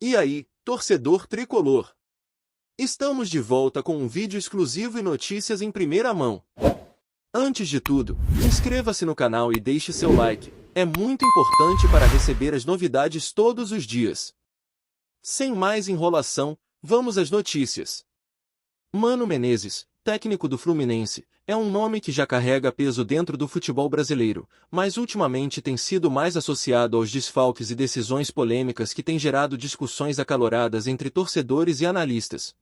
E aí, torcedor tricolor? Estamos de volta com um vídeo exclusivo e notícias em primeira mão. Antes de tudo, inscreva-se no canal e deixe seu like. É muito importante para receber as novidades todos os dias. Sem mais enrolação, vamos às notícias. Mano Menezes, técnico do Fluminense, é um nome que já carrega peso dentro do futebol brasileiro, mas ultimamente tem sido mais associado aos desfalques e decisões polêmicas que têm gerado discussões acaloradas entre torcedores e analistas.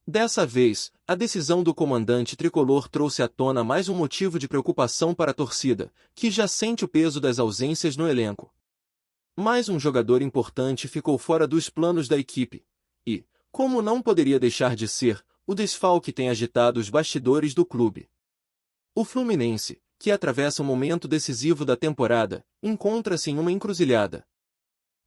Dessa vez, a decisão do comandante tricolor trouxe à tona mais um motivo de preocupação para a torcida, que já sente o peso das ausências no elenco. Mais um jogador importante ficou fora dos planos da equipe, e, como não poderia deixar de ser, o desfalque tem agitado os bastidores do clube. O Fluminense, que atravessa um momento decisivo da temporada, encontra-se em uma encruzilhada.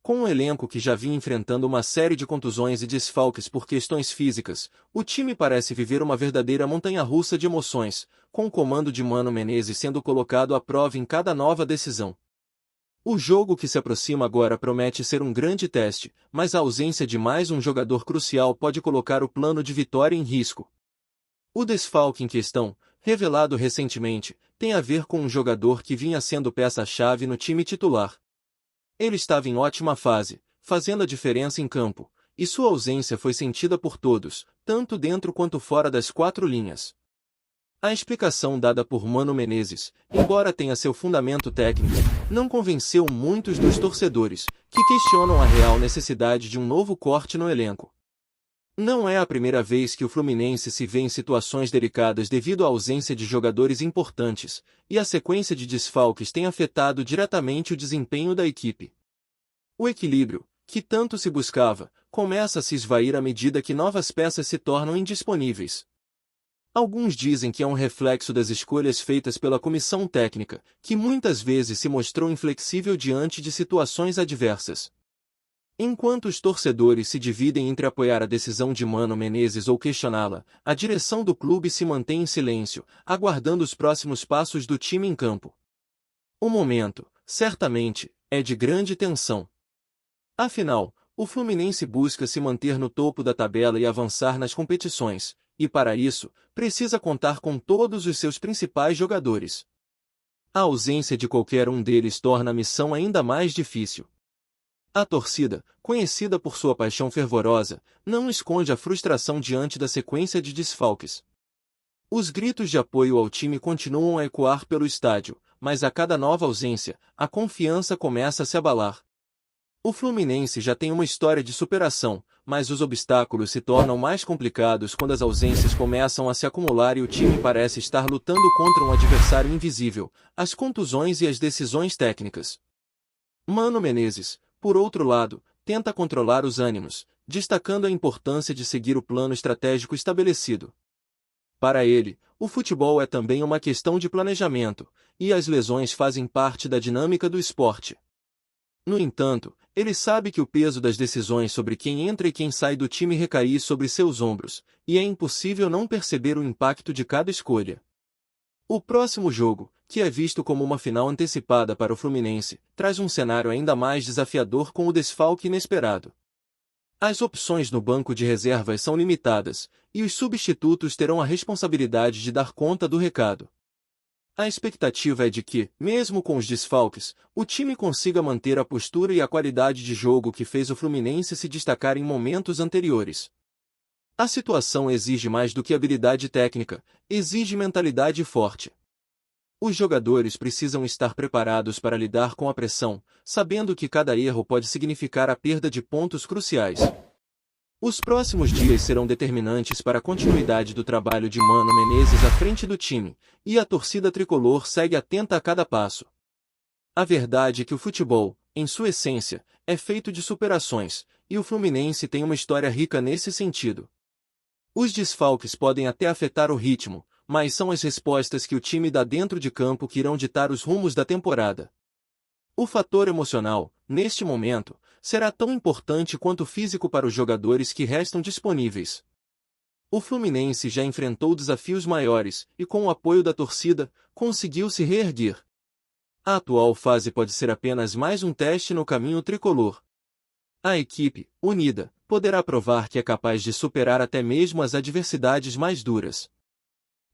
Com um elenco que já vinha enfrentando uma série de contusões e desfalques por questões físicas, o time parece viver uma verdadeira montanha-russa de emoções, com o comando de Mano Menezes sendo colocado à prova em cada nova decisão. O jogo que se aproxima agora promete ser um grande teste, mas a ausência de mais um jogador crucial pode colocar o plano de vitória em risco. O desfalque em questão, revelado recentemente, tem a ver com um jogador que vinha sendo peça-chave no time titular. Ele estava em ótima fase, fazendo a diferença em campo, e sua ausência foi sentida por todos, tanto dentro quanto fora das quatro linhas. A explicação dada por Mano Menezes, embora tenha seu fundamento técnico, não convenceu muitos dos torcedores, que questionam a real necessidade de um novo corte no elenco. Não é a primeira vez que o Fluminense se vê em situações delicadas devido à ausência de jogadores importantes, e a sequência de desfalques tem afetado diretamente o desempenho da equipe. O equilíbrio, que tanto se buscava, começa a se esvair à medida que novas peças se tornam indisponíveis. Alguns dizem que é um reflexo das escolhas feitas pela comissão técnica, que muitas vezes se mostrou inflexível diante de situações adversas. Enquanto os torcedores se dividem entre apoiar a decisão de Mano Menezes ou questioná-la, a direção do clube se mantém em silêncio, aguardando os próximos passos do time em campo. O momento, certamente, é de grande tensão. Afinal, o Fluminense busca se manter no topo da tabela e avançar nas competições, e para isso, precisa contar com todos os seus principais jogadores. A ausência de qualquer um deles torna a missão ainda mais difícil. A torcida, conhecida por sua paixão fervorosa, não esconde a frustração diante da sequência de desfalques. Os gritos de apoio ao time continuam a ecoar pelo estádio, mas a cada nova ausência, a confiança começa a se abalar. O Fluminense já tem uma história de superação, mas os obstáculos se tornam mais complicados quando as ausências começam a se acumular e o time parece estar lutando contra um adversário invisível, as contusões e as decisões técnicas. Mano Menezes, por outro lado, tenta controlar os ânimos, destacando a importância de seguir o plano estratégico estabelecido. Para ele, o futebol é também uma questão de planejamento, e as lesões fazem parte da dinâmica do esporte. No entanto, ele sabe que o peso das decisões sobre quem entra e quem sai do time recai sobre seus ombros, e é impossível não perceber o impacto de cada escolha. O próximo jogo, que é visto como uma final antecipada para o Fluminense, traz um cenário ainda mais desafiador com o desfalque inesperado. As opções no banco de reservas são limitadas, e os substitutos terão a responsabilidade de dar conta do recado. A expectativa é de que, mesmo com os desfalques, o time consiga manter a postura e a qualidade de jogo que fez o Fluminense se destacar em momentos anteriores. A situação exige mais do que habilidade técnica, exige mentalidade forte. Os jogadores precisam estar preparados para lidar com a pressão, sabendo que cada erro pode significar a perda de pontos cruciais. Os próximos dias serão determinantes para a continuidade do trabalho de Mano Menezes à frente do time, e a torcida tricolor segue atenta a cada passo. A verdade é que o futebol, em sua essência, é feito de superações, e o Fluminense tem uma história rica nesse sentido. Os desfalques podem até afetar o ritmo, mas são as respostas que o time dá dentro de campo que irão ditar os rumos da temporada. O fator emocional, neste momento, será tão importante quanto o físico para os jogadores que restam disponíveis. O Fluminense já enfrentou desafios maiores e, com o apoio da torcida, conseguiu se reerguer. A atual fase pode ser apenas mais um teste no caminho tricolor. A equipe, unida, poderá provar que é capaz de superar até mesmo as adversidades mais duras.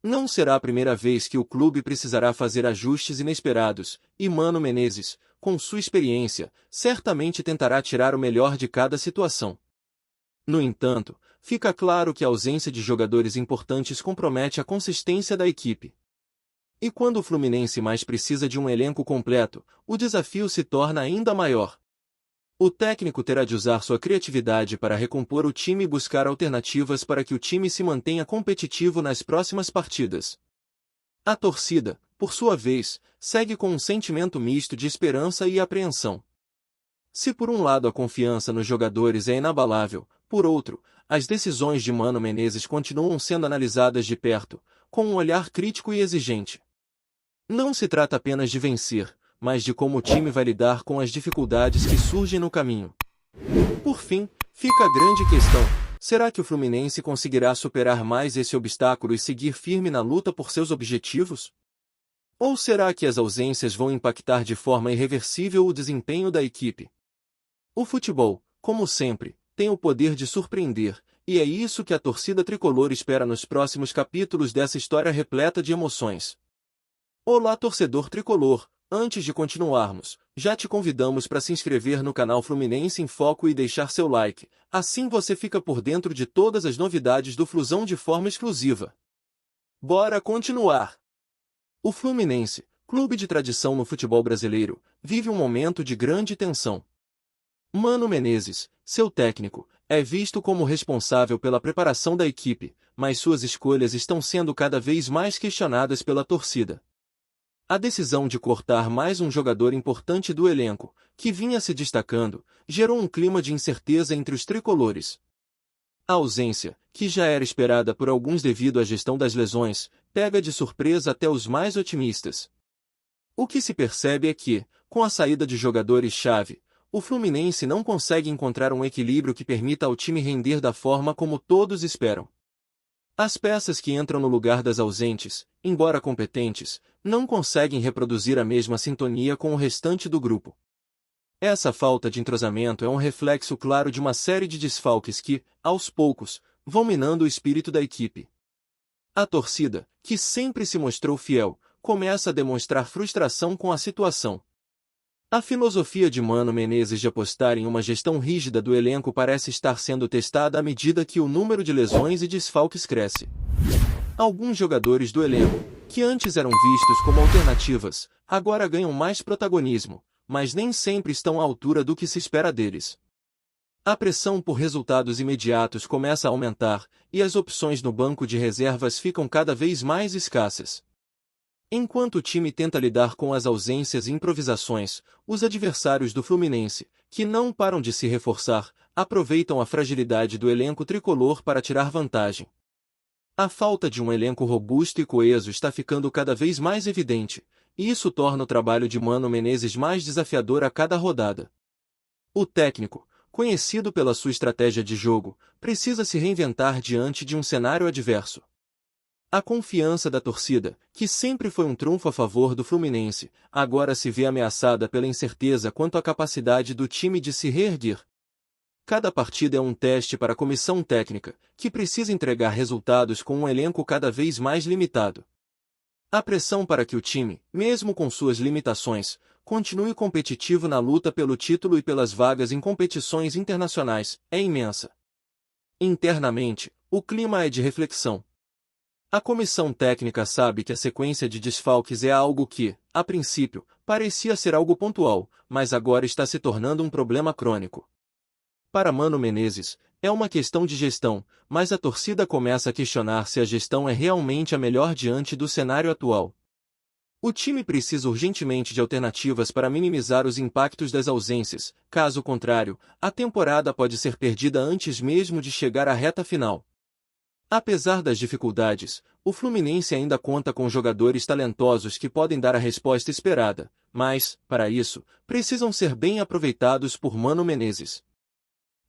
Não será a primeira vez que o clube precisará fazer ajustes inesperados, e Mano Menezes, com sua experiência, certamente tentará tirar o melhor de cada situação. No entanto, fica claro que a ausência de jogadores importantes compromete a consistência da equipe. E quando o Fluminense mais precisa de um elenco completo, o desafio se torna ainda maior. O técnico terá de usar sua criatividade para recompor o time e buscar alternativas para que o time se mantenha competitivo nas próximas partidas. A torcida, por sua vez, segue com um sentimento misto de esperança e apreensão. Se por um lado a confiança nos jogadores é inabalável, por outro, as decisões de Mano Menezes continuam sendo analisadas de perto, com um olhar crítico e exigente. Não se trata apenas de vencer, mas de como o time vai lidar com as dificuldades que surgem no caminho. Por fim, fica a grande questão: será que o Fluminense conseguirá superar mais esse obstáculo e seguir firme na luta por seus objetivos? Ou será que as ausências vão impactar de forma irreversível o desempenho da equipe? O futebol, como sempre, tem o poder de surpreender, e é isso que a torcida tricolor espera nos próximos capítulos dessa história repleta de emoções. Olá, torcedor tricolor! Antes de continuarmos, já te convidamos para se inscrever no canal Fluminense em Foco e deixar seu like, assim você fica por dentro de todas as novidades do Flusão de forma exclusiva. Bora continuar! O Fluminense, clube de tradição no futebol brasileiro, vive um momento de grande tensão. Mano Menezes, seu técnico, é visto como responsável pela preparação da equipe, mas suas escolhas estão sendo cada vez mais questionadas pela torcida. A decisão de cortar mais um jogador importante do elenco, que vinha se destacando, gerou um clima de incerteza entre os tricolores. A ausência, que já era esperada por alguns devido à gestão das lesões, pega de surpresa até os mais otimistas. O que se percebe é que, com a saída de jogadores-chave, o Fluminense não consegue encontrar um equilíbrio que permita ao time render da forma como todos esperam. As peças que entram no lugar das ausentes, embora competentes, não conseguem reproduzir a mesma sintonia com o restante do grupo. Essa falta de entrosamento é um reflexo claro de uma série de desfalques que, aos poucos, vão minando o espírito da equipe. A torcida, que sempre se mostrou fiel, começa a demonstrar frustração com a situação. A filosofia de Mano Menezes de apostar em uma gestão rígida do elenco parece estar sendo testada à medida que o número de lesões e desfalques cresce. Alguns jogadores do elenco, que antes eram vistos como alternativas, agora ganham mais protagonismo, mas nem sempre estão à altura do que se espera deles. A pressão por resultados imediatos começa a aumentar, e as opções no banco de reservas ficam cada vez mais escassas. Enquanto o time tenta lidar com as ausências e improvisações, os adversários do Fluminense, que não param de se reforçar, aproveitam a fragilidade do elenco tricolor para tirar vantagem. A falta de um elenco robusto e coeso está ficando cada vez mais evidente, e isso torna o trabalho de Mano Menezes mais desafiador a cada rodada. O técnico, conhecido pela sua estratégia de jogo, precisa se reinventar diante de um cenário adverso. A confiança da torcida, que sempre foi um trunfo a favor do Fluminense, agora se vê ameaçada pela incerteza quanto à capacidade do time de se reerguer. Cada partida é um teste para a comissão técnica, que precisa entregar resultados com um elenco cada vez mais limitado. A pressão para que o time, mesmo com suas limitações, continue competitivo na luta pelo título e pelas vagas em competições internacionais, é imensa. Internamente, o clima é de reflexão. A comissão técnica sabe que a sequência de desfalques é algo que, a princípio, parecia ser algo pontual, mas agora está se tornando um problema crônico. Para Mano Menezes, é uma questão de gestão, mas a torcida começa a questionar se a gestão é realmente a melhor diante do cenário atual. O time precisa urgentemente de alternativas para minimizar os impactos das ausências, caso contrário, a temporada pode ser perdida antes mesmo de chegar à reta final. Apesar das dificuldades, o Fluminense ainda conta com jogadores talentosos que podem dar a resposta esperada, mas, para isso, precisam ser bem aproveitados por Mano Menezes.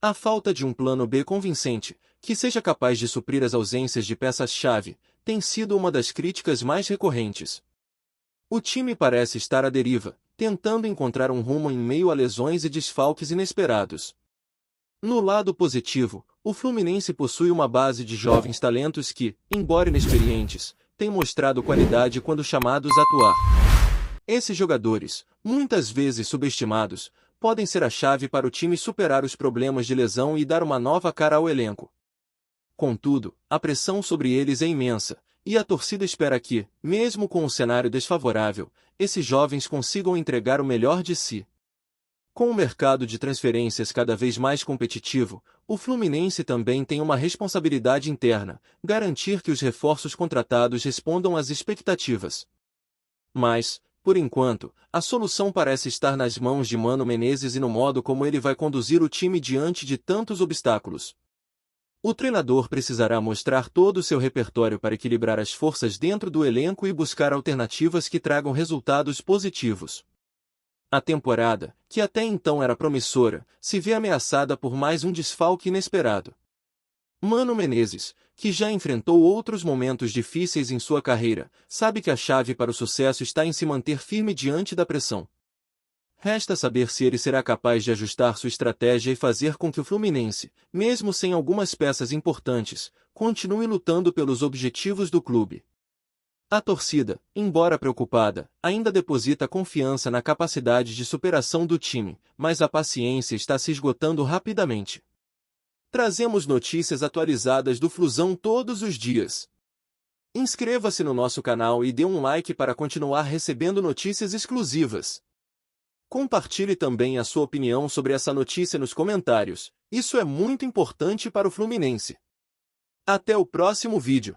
A falta de um plano B convincente, que seja capaz de suprir as ausências de peças-chave, tem sido uma das críticas mais recorrentes. O time parece estar à deriva, tentando encontrar um rumo em meio a lesões e desfalques inesperados. No lado positivo, o Fluminense possui uma base de jovens talentos que, embora inexperientes, têm mostrado qualidade quando chamados a atuar. Esses jogadores, muitas vezes subestimados, podem ser a chave para o time superar os problemas de lesão e dar uma nova cara ao elenco. Contudo, a pressão sobre eles é imensa, e a torcida espera que, mesmo com um cenário desfavorável, esses jovens consigam entregar o melhor de si. Com o mercado de transferências cada vez mais competitivo, o Fluminense também tem uma responsabilidade interna, garantir que os reforços contratados respondam às expectativas. Mas, por enquanto, a solução parece estar nas mãos de Mano Menezes e no modo como ele vai conduzir o time diante de tantos obstáculos. O treinador precisará mostrar todo o seu repertório para equilibrar as forças dentro do elenco e buscar alternativas que tragam resultados positivos. A temporada, que até então era promissora, se vê ameaçada por mais um desfalque inesperado. Mano Menezes, que já enfrentou outros momentos difíceis em sua carreira, sabe que a chave para o sucesso está em se manter firme diante da pressão. Resta saber se ele será capaz de ajustar sua estratégia e fazer com que o Fluminense, mesmo sem algumas peças importantes, continue lutando pelos objetivos do clube. A torcida, embora preocupada, ainda deposita confiança na capacidade de superação do time, mas a paciência está se esgotando rapidamente. Trazemos notícias atualizadas do Flusão todos os dias. Inscreva-se no nosso canal e dê um like para continuar recebendo notícias exclusivas. Compartilhe também a sua opinião sobre essa notícia nos comentários, isso é muito importante para o Fluminense. Até o próximo vídeo.